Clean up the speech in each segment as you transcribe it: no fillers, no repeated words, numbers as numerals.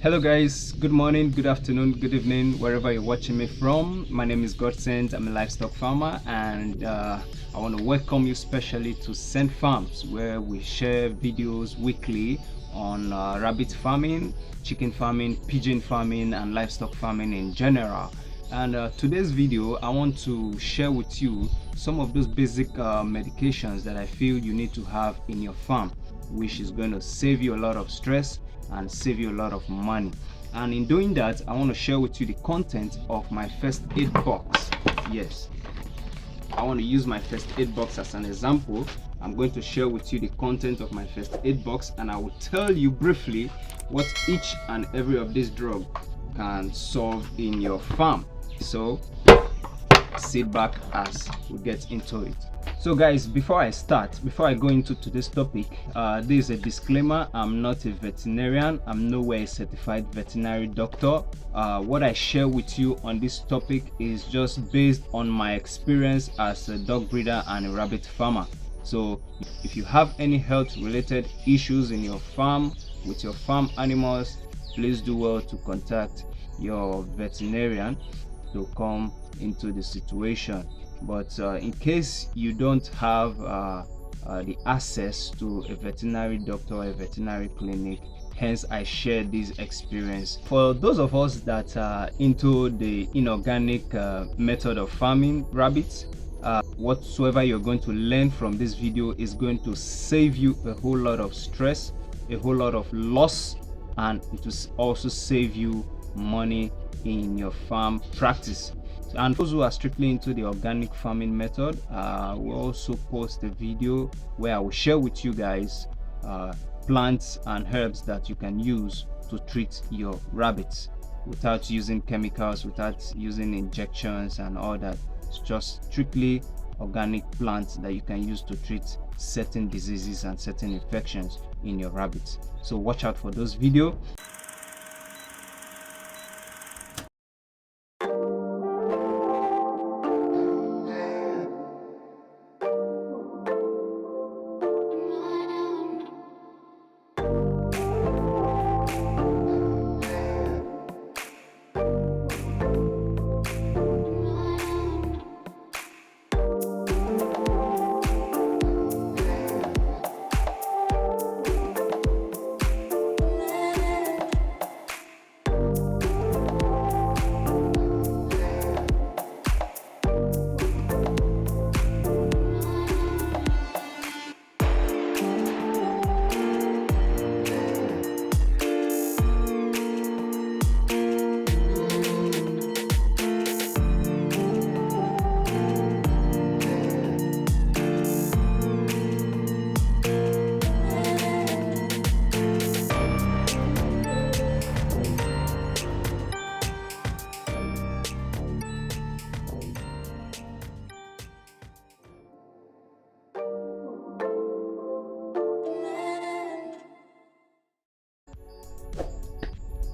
Hello guys, good morning, good afternoon, good evening, wherever you're watching me from. My name is Godsent. I'm a livestock farmer, and I want to welcome you specially to Scent Farms, where we share videos weekly on rabbit farming, chicken farming, pigeon farming, and livestock farming in general. And today's video, I want to share with you some of those basic medications that I feel you need to have in your farm, which is going to save you a lot of stress and save you a lot of money. And in doing that, I want to share with you the content of my first aid box. Yes, I want to use my first aid box as an example. I'm going to share with you the content of my first aid box, and I will tell you briefly what each and every of these drugs can solve in your farm. So sit back as we get into it. So guys, before I go into today's topic, this is a disclaimer. I'm not a veterinarian. I'm nowhere a certified veterinary doctor. What I share with you on this topic is just based on my experience as a dog breeder and a rabbit farmer. So if you have any health related issues in your farm with your farm animals, please do well to contact your veterinarian to come into the situation. But in case you don't have the access to a veterinary doctor or a veterinary clinic, hence I share this experience. For those of us that are into the inorganic method of farming rabbits, whatsoever you're going to learn from this video is going to save you a whole lot of stress, a whole lot of loss, and it will also save you money in your farm practice. And those who are strictly into the organic farming method, will also post a video where I will share with you guys plants and herbs that you can use to treat your rabbits without using chemicals, without using injections and all that. It's just strictly organic plants that you can use to treat certain diseases and certain infections in your rabbits. So watch out for those videos.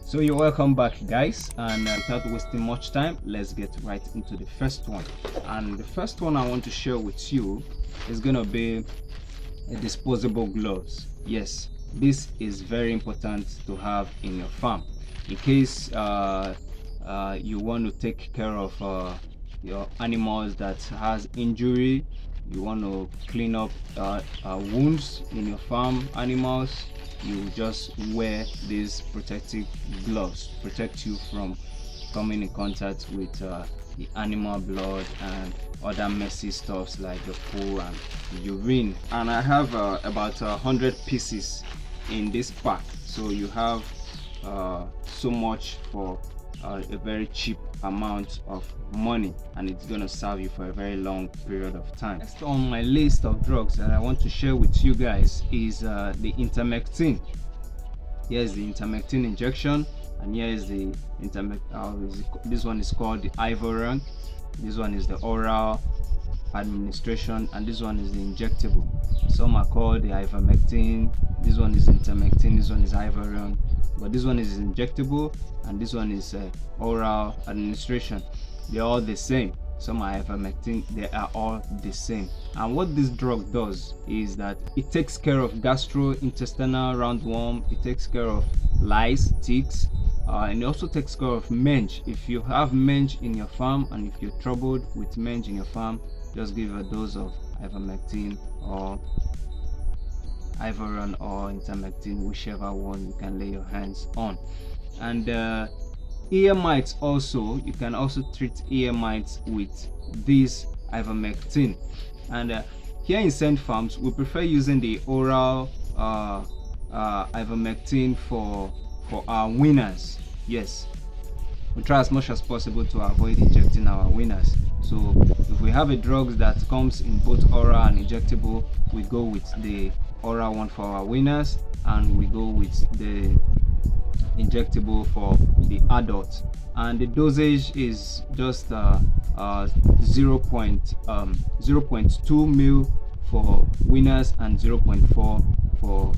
So you're welcome back guys, and without wasting much time, let's get right into the first one. And the first one I want to share with you is gonna be a disposable gloves. Yes, this is very important to have in your farm in case you want to take care of your animals that has injury. You want to clean up wounds in your farm animals. You just wear these protective gloves, protect you from coming in contact with the animal blood and other messy stuffs like the poo and the urine. And I have about 100 pieces in this pack, so you have so much for a very cheap amount of money, and it's going to serve you for a very long period of time. Next on my list of drugs that I want to share with you guys is the intermectin. Here is the intermectin injection, and here is the this one is called the Ivoran. This one is the oral administration, and this one is the injectable. Some are called the ivermectin. This one is intermectin, this one is Ivoran, but this one is injectable and this one is oral administration. They're all the same. some are ivermectin. They are all the same. And what this drug does is that it takes care of gastrointestinal roundworm, it takes care of lice, ticks, and it also takes care of mange. If you have mange in your farm and if you're troubled with mange in your farm, just give a dose of ivermectin or Ivoron or intermectin, whichever one you can lay your hands on. And ear mites also, you can also treat ear mites with this ivermectin. And here in Scent Farms, we prefer using the oral ivermectin for our winners. Yes, we try as much as possible to avoid injecting our winners. So if we have a drug that comes in both oral and injectable, we go with the oral one for our winners, and we go with the injectable for the adults. And the dosage is just 0.2 mil for winners and 0.4 for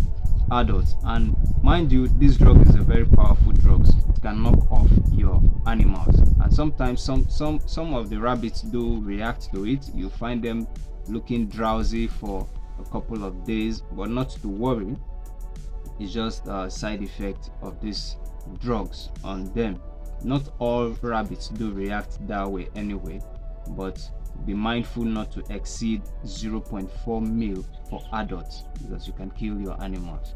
adults. And mind you, this drug is a very powerful drug. It can knock off your animals, and sometimes some of the rabbits do react to it. You find them looking drowsy for a couple of days, but not to worry, it's just a side effect of these drugs on them. Not all rabbits do react that way anyway, but be mindful not to exceed 0.4 mil for adults, because you can kill your animals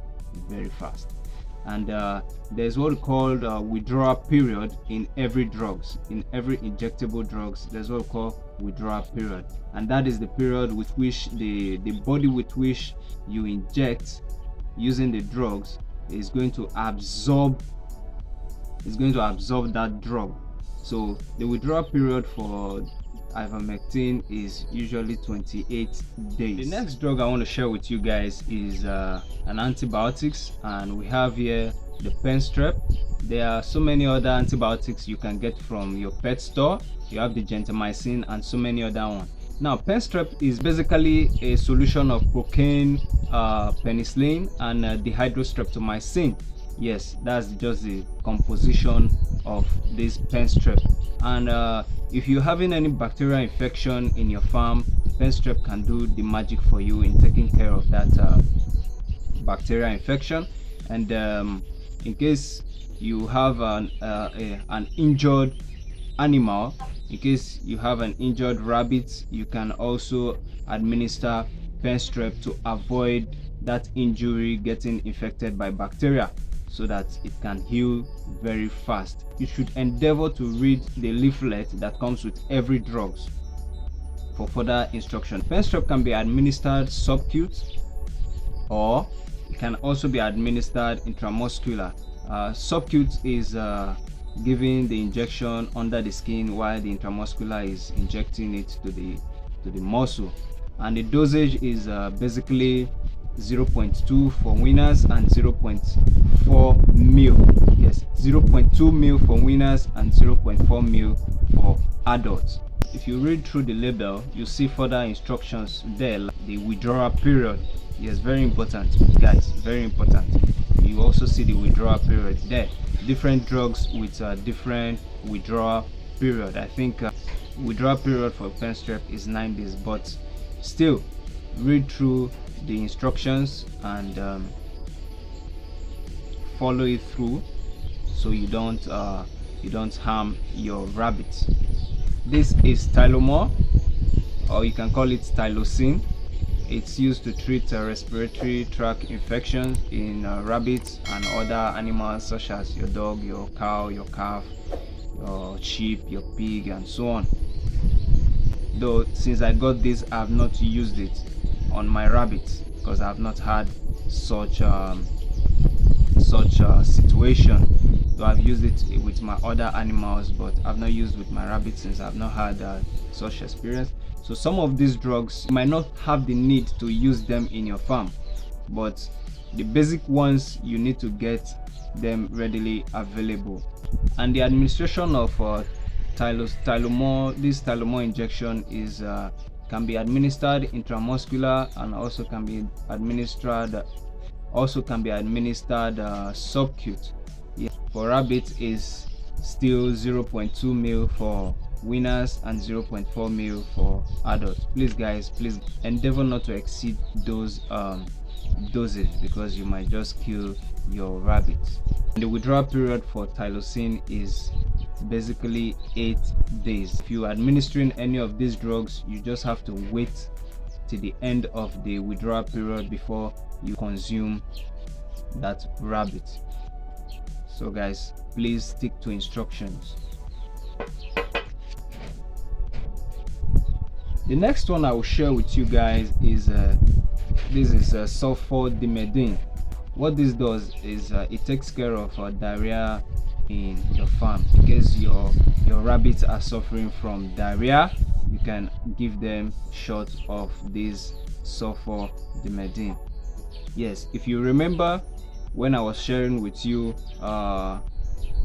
very fast. And there's what we call withdrawal period in every drugs. In every injectable drugs, there's what we call withdrawal period, and that is the period with which the body with which you inject using the drugs is going to absorb that drug. So the withdrawal period for ivermectin is usually 28 days. The next drug I want to share with you guys is an antibiotics, and we have here the pen strep. There are so many other antibiotics you can get from your pet store. You have the gentamicin and so many other ones. Now, pen strep is basically a solution of cocaine, penicillin, and dihydrostreptomycin. Yes, that's just the composition of this pen strep. And if you're having any bacterial infection in your farm, pen strep can do the magic for you in taking care of that bacterial infection. And in case you have an injured animal, in case you have an injured rabbit, you can also administer pen strep to avoid that injury getting infected by bacteria, so that it can heal very fast. You should endeavor to read the leaflet that comes with every drug for further instruction. Pen strep can be administered subcute, or it can also be administered intramuscular. Subcute is giving the injection under the skin, while the intramuscular is injecting it to the muscle. And the dosage is basically 0.2 for winners and 0.4 mil. Yes, 0.2 mil for winners and 0.4 mil for adults. If you read through the label, you see further instructions there, like the withdrawal period. Yes, very important, guys, very important. You also see the withdrawal period there. Different drugs with different withdrawal period. I think withdrawal period for pen strep is 9 days, but still read through the instructions and follow it through, so you don't harm your rabbits. This is Tylomor, or you can call it Tylosine. It's used to treat respiratory tract infections in rabbits and other animals such as your dog, your cow, your calf, your sheep, your pig, and so on. Though since I got this, I have not used it on my rabbits because I have not had such a situation. Though I've used it with my other animals, but I've not used with my rabbits since I've not had such experience. So some of these drugs, you might not have the need to use them in your farm, but the basic ones, you need to get them readily available. And the administration of Tylomor, this Tylomor injection is can be administered intramuscular, and also can be administered subcute. Yeah. For rabbits is still 0.2 mil for winners and 0.4 mil for adults. Please guys, please endeavor not to exceed those dosage, because you might just kill your rabbits. The withdrawal period for Tylosin is basically 8 days. If you are administering any of these drugs, you just have to wait till the end of the withdrawal period before you consume that rabbit. So guys, please stick to instructions. The next one I will share with you guys is this is sulfodimedine. What this does is it takes care of diarrhea in your farm. In case your rabbits are suffering from diarrhea, you can give them shots of this sulfodimedine. Yes, if you remember when I was sharing with you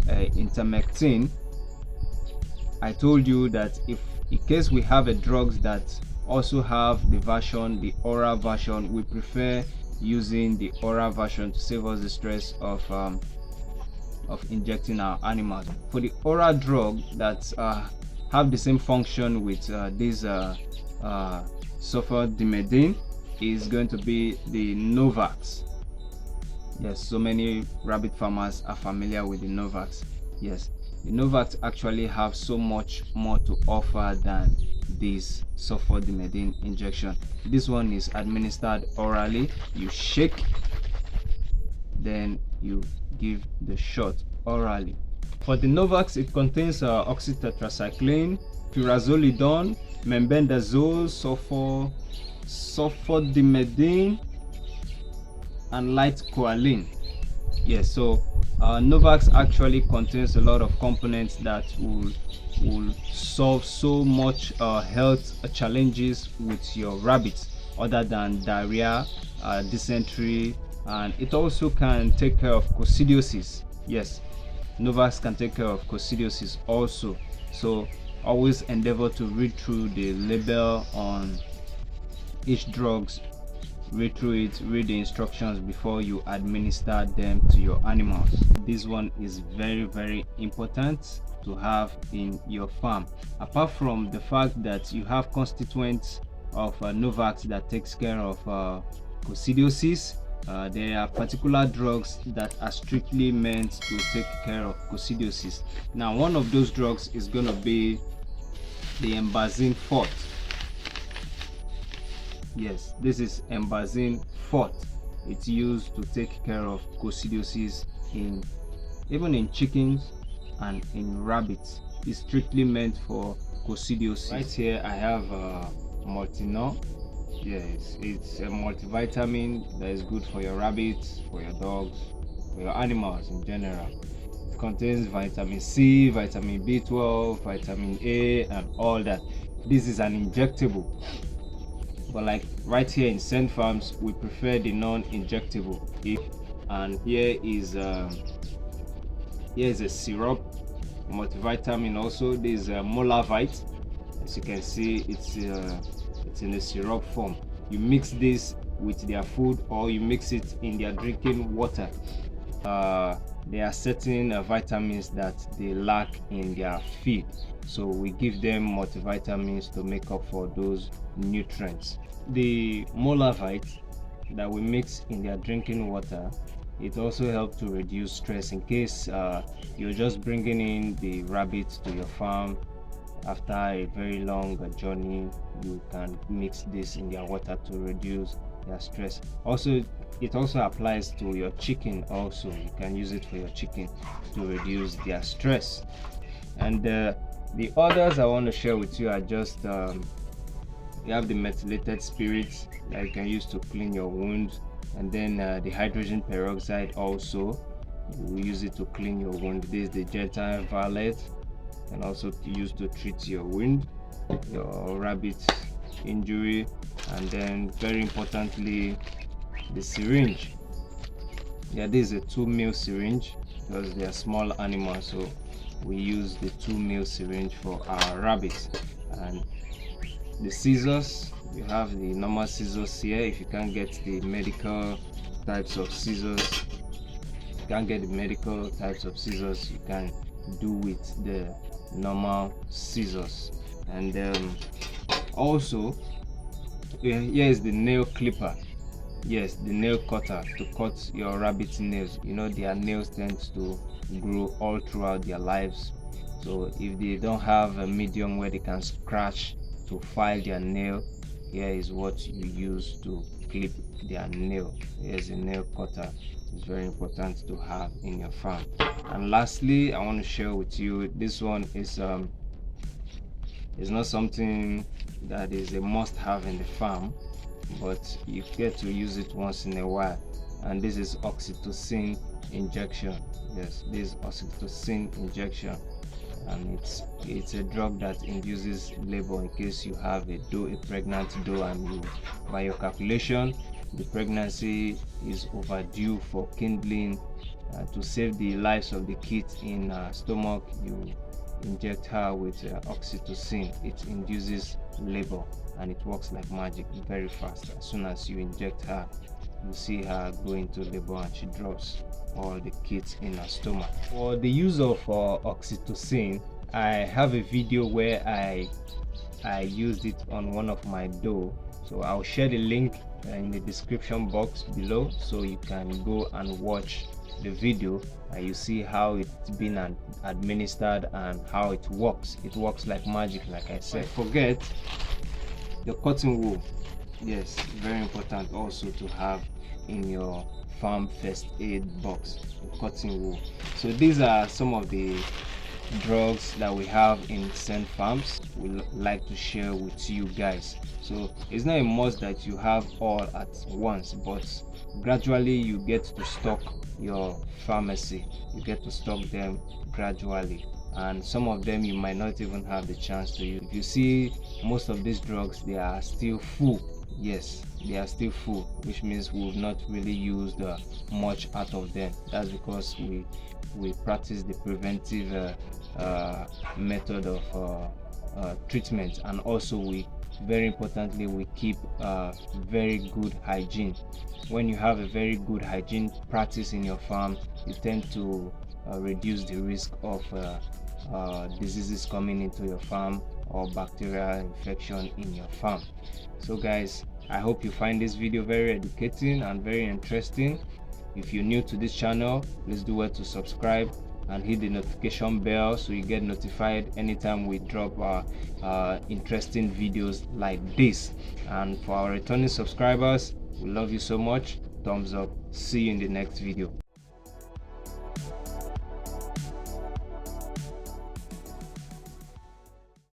intermectin, I told you that if in case we have a drugs that also have the oral version, we prefer using the oral version to save us the stress of injecting our animals. For the oral drug that have the same function with this sulfodimedine is going to be the Novax. Yes, so many rabbit farmers are familiar with the Novax. Yes, the Novax actually have so much more to offer than this sulfodimedine injection. This one is administered orally. You shake, then you give the shot orally. For the Novax, it contains oxytetracycline, pyrazolidone, mebendazole, sulfodimedine, and light choline. Yes, so Novax actually contains a lot of components that will solve so much health challenges with your rabbits, other than diarrhea, dysentery, and it also can take care of coccidiosis. Yes, Novax can take care of coccidiosis also. So always endeavor to read through the label on each drugs. Read through it, read the instructions before you administer them to your animals. This one is very, very important to have in your farm. Apart from the fact that you have constituents of Novax that takes care of coccidiosis, there are particular drugs that are strictly meant to take care of coccidiosis. Now, one of those drugs is going to be the embazine forte. Yes, this is embazine forte. It's used to take care of coccidiosis even in chickens and in rabbits. It's strictly meant for coccidiosis. Right here I have multinol. Yes, it's a multivitamin that is good for your rabbits, for your dogs, for your animals in general. It contains vitamin C, vitamin B12, vitamin A, and all that. This is an injectable, but like right here in Scent Farms, we prefer the non-injectable. And here is a syrup, multivitamin. Also, this is Molavite. As you can see, it's in a syrup form. You mix this with their food, or you mix it in their drinking water. There are certain vitamins that they lack in their feed, so we give them multivitamins to make up for those nutrients. The Molavite that we mix in their drinking water, it also helps to reduce stress. In case you're just bringing in the rabbits to your farm after a very long journey, you can mix this in their water to reduce their stress. Also, it also applies to your chicken. Also, you can use it for your chicken to reduce their stress. And the others I want to share with you are just you have the methylated spirits that you can use to clean your wounds, and then the hydrogen peroxide also, we use it to clean your wound. This is the gentle violet, and also to use to treat your wound, your rabbit injury. And then very importantly, the syringe. Yeah, this is a 2 ml syringe because they are small animals, so we use the 2 ml syringe for our rabbits. And the scissors, you have the normal scissors here. If you can't get the medical types of scissors, you can do with the normal scissors. And also here is the nail clipper. Yes, the nail cutter to cut your rabbit nails. You know, their nails tend to grow all throughout their lives, so if they don't have a medium where they can scratch to file their nail, here is what you use to clip their nail. Here's a nail cutter. It's very important to have in your farm. And lastly, I want to share with you, this one is not something that is a must-have in the farm, but you get to use it once in a while. And this is oxytocin injection. Yes, this is oxytocin injection, and it's a drug that induces labor in case you have a pregnant doe, and you, by your calculation, the pregnancy is overdue for kindling. To save the lives of the kids in stomach, you inject her with oxytocin. It induces labor, and it works like magic, very fast. As soon as you inject her, you see her go into labor and she drops all the kids in her stomach. For the use of oxytocin, I have a video where I used it on one of my doe, so I'll share the link in the description box below, so you can go and watch the video and you see how it's been administered and how it works. It works like magic, like I said. Forget the cotton wool. Yes, very important also to have in your farm first aid box, the cotton wool. So these are some of the drugs that we have in Scent Farms we like to share with you guys. So it's not a must that you have all at once, but gradually you get to stock your pharmacy. You get to stock them gradually, and some of them you might not even have the chance to use. You see, most of these drugs, they are still full. Yes, they are still full, which means we've not really used much out of them. That's because we practice the preventive method of treatment, and also we, very importantly, we keep very good hygiene. When you have a very good hygiene practice in your farm, you tend to reduce the risk of diseases coming into your farm or bacterial infection in your farm. So guys, I hope you find this video very educating and very interesting. If you're new to this channel, please do well to subscribe and hit the notification bell so you get notified anytime we drop our interesting videos like this. And for our returning subscribers, we love you so much. Thumbs up. See you in the next video.